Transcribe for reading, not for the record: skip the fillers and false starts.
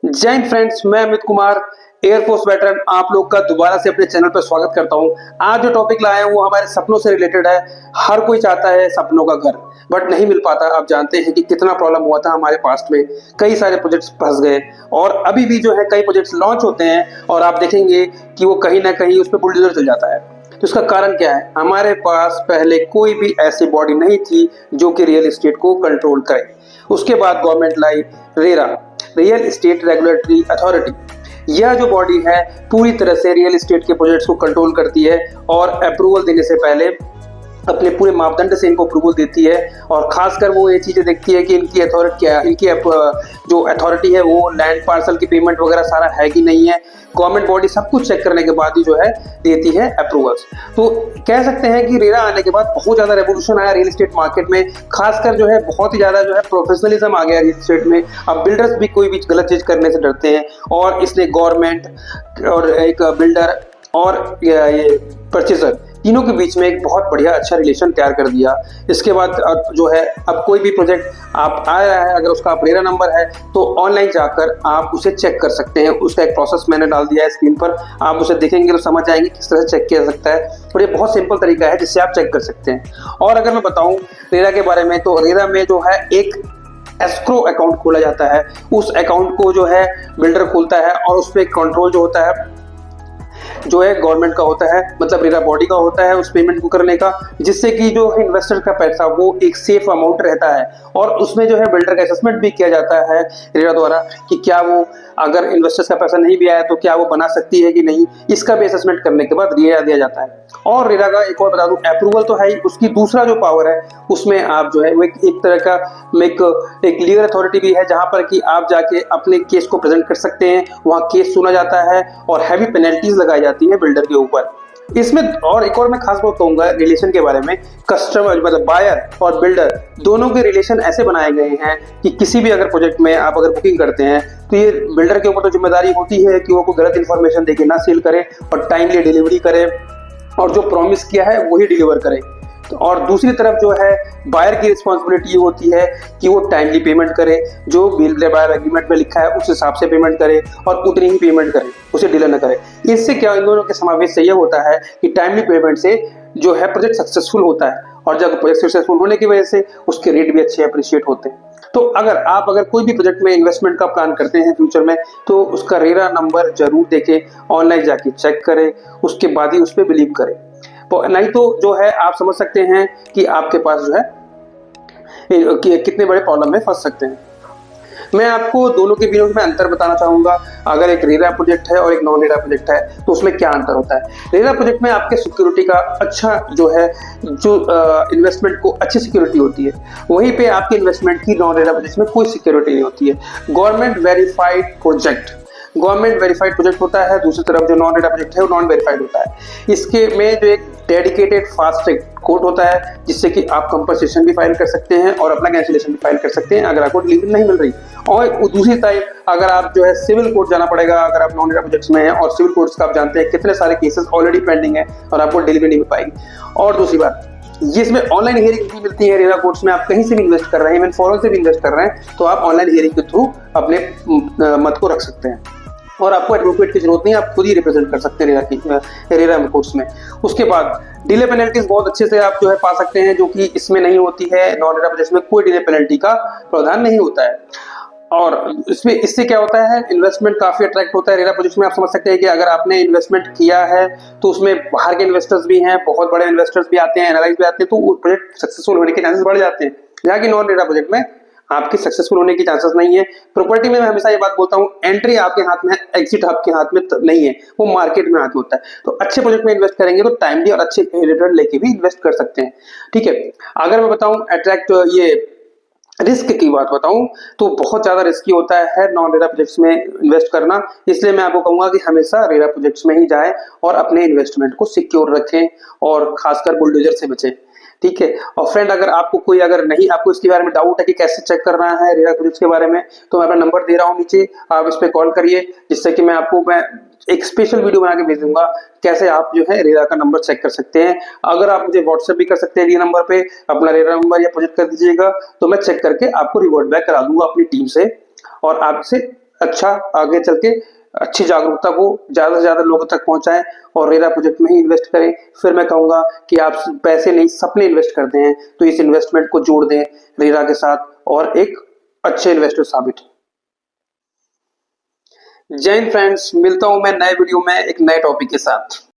जय हिंद फ्रेंड्स, मैं Amit Kumar air force veteran आप लोग का दोबारा से अपने चैनल पर स्वागत करता हूं। आज जो टॉपिक लाया हूं वो हमारे सपनों से रिलेटेड है। हर कोई चाहता है सपनों का घर, बट नहीं मिल पाता। आप जानते हैं कि कितना प्रॉब्लम हुआ था हमारे पास्ट में, कई सारे प्रोजेक्ट्स फंस गए और अभी भी जो है कई प्रोजेक्ट्स लॉन्च होते हैं और आप देखेंगे कि वो कहीं ना कहीं उस पर बुलडोजर चल जाता है। तो इसका कारण क्या है? हमारे पास पहले कोई भी ऐसी बॉडी नहीं थी जो कि रियल एस्टेट को कंट्रोल करे। उसके बाद गवर्नमेंट लाई RERA, real estate regulatory authority. यह जो बॉडी है पूरी तरह से रियल एस्टेट के प्रोजेक्ट्स को कंट्रोल करती है और अप्रूवल देने से पहले अपने पूरे मापदंड से इनको अप्रूवल देती है। और खासकर वो ये चीजें देखती है कि इनकी अथॉरिटी क्या है, इनकी जो अथॉरिटी है वो लैंड पार्सल की पेमेंट वगैरह सारा है कि नहीं है। गवर्नमेंट बॉडी सब कुछ चेक करने के बाद ही जो है देती है अप्रूवल्स। तो कह सकते हैं कि रेरा आने के बाद बहुत ज्यादा रेवोल्यूशन आया रियल एस्टेट मार्केट में। खासकर जो है बहुत ही ज्यादा जो है प्रोफेशनलिज्म आ गया रियल एस्टेट में। अब बिल्डर्स भी कोई भी गलत चीज करने से डरते हैं और इसने गवर्नमेंट और एक बिल्डर और ये परचेजर तीनों के बीच में एक बहुत बढ़िया अच्छा रिलेशन तैयार कर दिया। इसके बाद जो है अब कोई भी प्रोजेक्ट आप आ रहा है, अगर उसका रेरा नंबर है तो ऑनलाइन जाकर आप उसे चेक कर सकते हैं। उसका एक प्रोसेस मैंने डाल दिया है स्क्रीन पर, आप उसे देखेंगे तो समझ जाएंगे किस तरह से चेक किया जा सकता है। और ये बहुत सिंपल तरीका है जिससे आप चेक कर सकते हैं। और अगर मैं बताऊं रेरा के बारे में, तो रेरा में जो है एक एस्क्रो अकाउंट खोला जाता है। उस अकाउंट को जो है बिल्डर खोलता है और उस पर कंट्रोल जो होता है जो है गवर्नमेंट का होता है, मतलब रेरा बॉडी का होता है उस पेमेंट को करने का, जिससे कि जो है इन्वेस्टर का पैसा वो एक सेफ अमाउंट रहता है। और उसमें जो है बिल्डर का असेसमेंट भी किया जाता है रेरा द्वारा कि क्या वो अगर इन्वेस्टर्स का पैसा नहीं भी आया तो क्या वो बना सकती है कि नहीं। इसका भी असेसमेंट करने के बाद रेरा दिया जाता है। और रेरा का एक और बता दूं, अप्रूवल तो है ही, उसकी दूसरा जो पावर है उसमें आप जो है वो एक तरह का एक लीगल अथॉरिटी भी है, जहां पर कि आप जाके अपने केस को प्रेजेंट कर सकते हैं। वहां केस सुना जाता है और हैवी पेनल्टीज लगाई जाती है बिल्डर के ऊपर। इसमें और एक और मैं खास बात कहूंगा रिलेशन के बारे में। कस्टमर मतलब बायर और बिल्डर दोनों के रिलेशन ऐसे बनाए गए हैं कि किसी भी अगर प्रोजेक्ट में आप अगर बुकिंग करते हैं तो ये बिल्डर के ऊपर तो जिम्मेदारी होती है कि वो कोई गलत इन्फॉर्मेशन देके ना सेल करे और टाइमली डिलीवरी करे और जो प्रॉमिस किया है वही डिलीवर करे। तो और दूसरी तरफ जो है बायर की रिस्पॉन्सिबिलिटी ये होती है कि वो टाइमली पेमेंट करे, जो बिल बायर एग्रीमेंट में लिखा है उस हिसाब से पेमेंट करे और उतनी ही पेमेंट करे, उसे डिले न करे। इससे क्या इन दोनों के समावेश से ये होता है कि टाइमली पेमेंट से जो है प्रोजेक्ट सक्सेसफुल होता है और जब प्रोजेक्ट सक्सेसफुल होने की वजह से उसके रेट भी अच्छे अप्रिशिएट होते हैं। तो अगर कोई भी प्रोजेक्ट में इन्वेस्टमेंट का प्लान करते हैं फ्यूचर में, तो उसका रेरा नंबर जरूर देखें, ऑनलाइन जाके चेक करें, उसके बाद ही उस पर बिलीव करें। नहीं तो जो है आप समझ सकते हैं कि आपके पास जो है कितने बड़े प्रॉब्लम में फंस सकते हैं। मैं आपको दोनों के बीच में अंतर बताना चाहूंगा। अगर एक रेरा प्रोजेक्ट है और एक नॉन रेरा प्रोजेक्ट है तो उसमें क्या अंतर होता है। रेरा प्रोजेक्ट में आपके सिक्योरिटी का अच्छा जो है जो इन्वेस्टमेंट को अच्छी सिक्योरिटी होती है, वहीं पे आपके इन्वेस्टमेंट की नॉन रेरा प्रोजेक्ट में कोई सिक्योरिटी नहीं होती है। गवर्नमेंट वेरीफाइड प्रोजेक्ट होता है, दूसरी तरफ जो नॉन रेरा प्रोजेक्ट है वो नॉन वेरीफाइड होता है। इसके में जो एक डेडिकेटेड फास्ट ट्रैक कोर्ट होता है जिससे कि आप कंपनसेशन भी फाइल कर सकते हैं और अपना कैंसिलेशन भी फाइल कर सकते हैं अगर आपको डिलीवरी नहीं मिल रही। और दूसरी टाइप अगर आप जो है सिविल कोर्ट जाना पड़ेगा अगर आप नॉन रेरा प्रोजेक्ट्स में हैं, और सिविल कोर्ट्स का आप जानते हैं कितने सारे केसेस ऑलरेडी पेंडिंग है और आपको डिलीवरी नहीं मिल पाएगी। और दूसरी बात ये इसमें ऑनलाइन हियरिंग भी मिलती है। रेरा कोर्ट्स में आप कहीं से भी इन्वेस्ट कर रहे हैं, इवन फॉरेन से भी इन्वेस्ट कर रहे हैं, तो आप ऑनलाइन हियरिंग के थ्रू अपने मत को रख सकते हैं और आपको एडवोकेट की जरूरत नहीं, आप खुद ही रिप्रेजेंट कर सकते हैं रेरा कोर्ट्स में। उसके बाद डिले पेनल्टीज बहुत अच्छे से आप जो है पा सकते हैं, जो कि इसमें नहीं होती है। नॉन रेरा प्रोजेक्ट में कोई डिले पेनल्टी का प्रावधान नहीं होता है। और इसमें इससे क्या होता है, इन्वेस्टमेंट काफी अट्रैक्ट होता है। रेरा प्रोजेक्ट में आप समझ सकते हैं कि अगर आपने इन्वेस्टमेंट किया है तो उसमें बाहर के इन्वेस्टर्स भी हैं, बहुत बड़े इन्वेस्टर्स भी आते हैं, एनालाइज भी आते हैं, तो वो प्रोजेक्ट सक्सेसफुल होने के चांसेस बढ़ जाते हैं। जहाँ की नॉन रेरा प्रोजेक्ट में आपके सक्सेसफुल होने की चांसेस नहीं है। प्रॉपर्टी में मैं हमेशा ये बात बोलता हूँ, एंट्री आपके हाथ में है, एग्जिट आपके हाथ में नहीं है, वो मार्केट में हाथ होता है। तो अच्छे प्रोजेक्ट में इन्वेस्ट करेंगे तो टाइमली और अच्छे रिटर्न लेके भी इन्वेस्ट कर सकते हैं। ठीक है, अगर मैं बताऊं अट्रैक्ट ये रिस्क की बात बताऊं तो बहुत ज्यादा रिस्की होता है नॉन रेरा प्रोजेक्ट्स में इन्वेस्ट करना। इसलिए मैं आपको कहूंगा कि हमेशा रेरा प्रोजेक्ट्स में ही जाएं और अपने इन्वेस्टमेंट को सिक्योर रखें और खासकर बुलडोजर से बचें। ठीक है, और फ्रेंड अगर आपको कोई अगर नहीं आपको इसके बारे में डाउट है कि कैसे चेक करना है रेरा प्रोजेक्ट्स के बारे में, तो मैं अपना नंबर दे रहा हूँ नीचे, आप इस पे कॉल करिए, जिससे कि मैं एक स्पेशल वीडियो बना के भेज दूंगा कैसे आप जो है रेरा का नंबर चेक कर सकते हैं। अगर आप मुझे व्हाट्सएप भी कर सकते हैं ये नंबर पे अपना रेरा नंबर या प्रोजेक्ट कर दीजिएगा, तो मैं चेक करके आपको रिवर्ट बैक करा दूंगा अपनी टीम से और आपसे अच्छा आगे चल के अच्छी जागरूकता को ज़्यादा से ज़्यादा लोगों तक पहुँचाएँ और रेरा प्रोजेक्ट में ही इन्वेस्ट करें। फिर मैं कहूँगा कि आप पैसे नहीं सपने इन्वेस्ट करते हैं, तो इस इन्वेस्टमेंट को जोड़ दें रेरा के साथ और एक अच्छे इन्वेस्टर साबित हों। जय हिंद फ्रेंड्स, मिलता हूँ मैं नए वीडियो में एक नए टॉपिक के साथ।